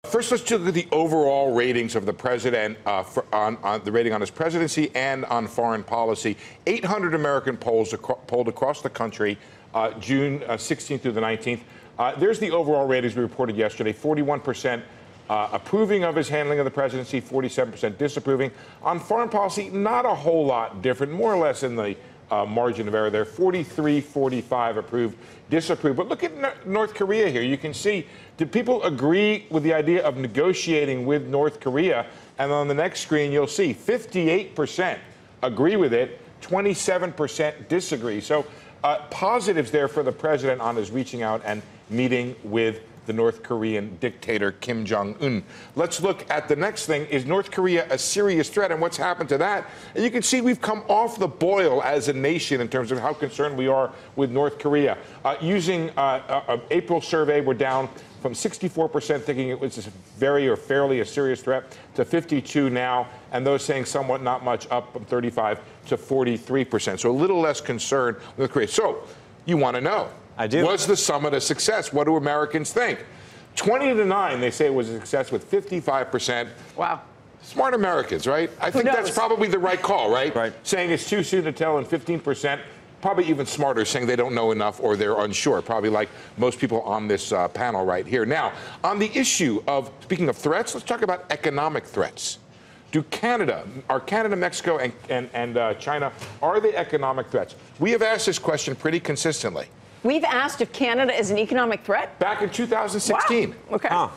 First, let's look at the overall ratings of the president on the rating on his presidency and on foreign policy. 800 American polls polled across the country, June 16th through the 19th. There's the overall ratings we reported yesterday. 41% approving of his handling of the presidency, 47% disapproving. On foreign policy, not a whole lot different, more or less in the margin of error there. 43-45 approved, disapproved. But look at North Korea here. You can see, did people agree with the idea of negotiating with North Korea? And on the next screen, you'll see 58% agree with it, 27% disagree. So positives there for the president on his reaching out and meeting with the North Korean dictator Kim Jong-un. Let's look at the next thing. Is North Korea a serious threat, and what's happened to that? And you can see we've come off the boil as a nation in terms of how concerned we are with North Korea. Using April survey, we're down from 64% thinking it was fairly a serious threat to 52 now, and those saying somewhat not much, up from 35 to 43%. So a little less concern with North Korea. So you want to know. I do. Was the summit a success? What do Americans think? 20-9, they say it was a success with 55%. Wow. Smart Americans, right? I think that's probably the right call, right? Right. Saying it's too soon to tell, and 15%, probably even smarter, saying they don't know enough or they're unsure, probably like most people on this panel right here. Now, on the issue of, speaking of threats, let's talk about economic threats. Are Canada, Mexico, and China, are they economic threats? We have asked this question pretty consistently. We've asked if Canada is an economic threat? Back in 2016. Wow. Okay. Huh.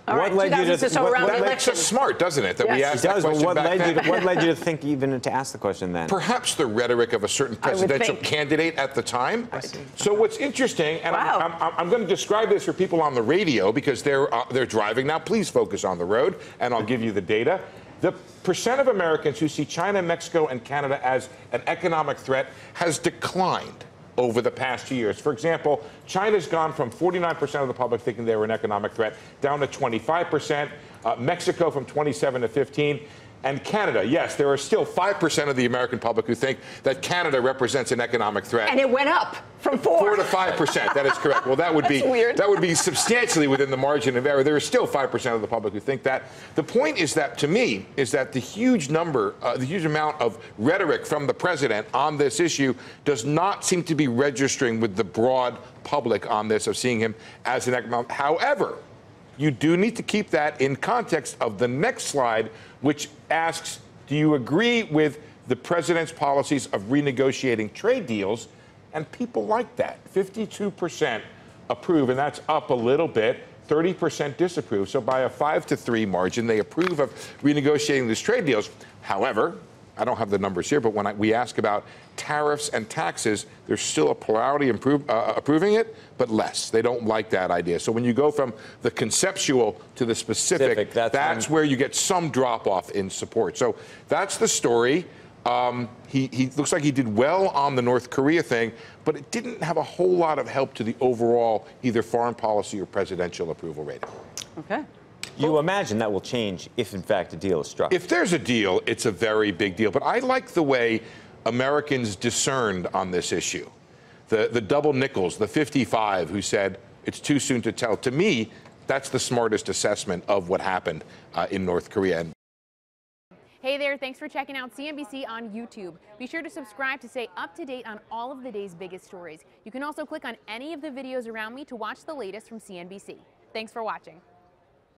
All right, That makes us smart, doesn't it? That we asked that question back then. What led you to think even to ask the question then? Perhaps the rhetoric of a certain presidential candidate at the time. So what's interesting, and I'm going to describe this for people on the radio because they're driving now. Please focus on the road, and I'll give you the data. The percent of Americans who see China, Mexico, and Canada as an economic threat has declined over the past 2 years. For example, China's gone from 49% of the public thinking they were an economic threat down to 25%, Mexico from 27 to 15, and Canada, yes, there are still 5% of the American public who think that Canada represents an economic threat. And it went up from 4 to 5%. That is correct. Well, that would be weird. That would be substantially within the margin of error. There is still 5% of the public who think that. The point is that, to me, is that the huge amount of rhetoric from the president on this issue does not seem to be registering with the broad public on this, of seeing him as an economic. However, you do need to keep that in context of the next slide, which asks, do you agree with the president's policies of renegotiating trade deals? And people like that. 52% approve, and that's up a little bit. 30% disapprove. So by a 5-3 margin, they approve of renegotiating these trade deals. However, I don't have the numbers here, but when we ask about tariffs and taxes, there's still a plurality approving it, but less. They don't like that idea. So when you go from the conceptual to the specific, that's where you get some drop-off in support. So that's the story. He looks like he did well on the North Korea thing, but it didn't have a whole lot of help to the overall either foreign policy or presidential approval rating. Okay. You imagine that will change if, in fact, a deal is struck. If there's a deal, it's a very big deal. But I like the way Americans discerned on this issue. The double nickels, the 55 who said it's too soon to tell. To me, that's the smartest assessment of what happened in North Korea. Hey there, thanks for checking out CNBC on YouTube. Be sure to subscribe to stay up to date on all of the day's biggest stories. You can also click on any of the videos around me to watch the latest from CNBC. Thanks for watching.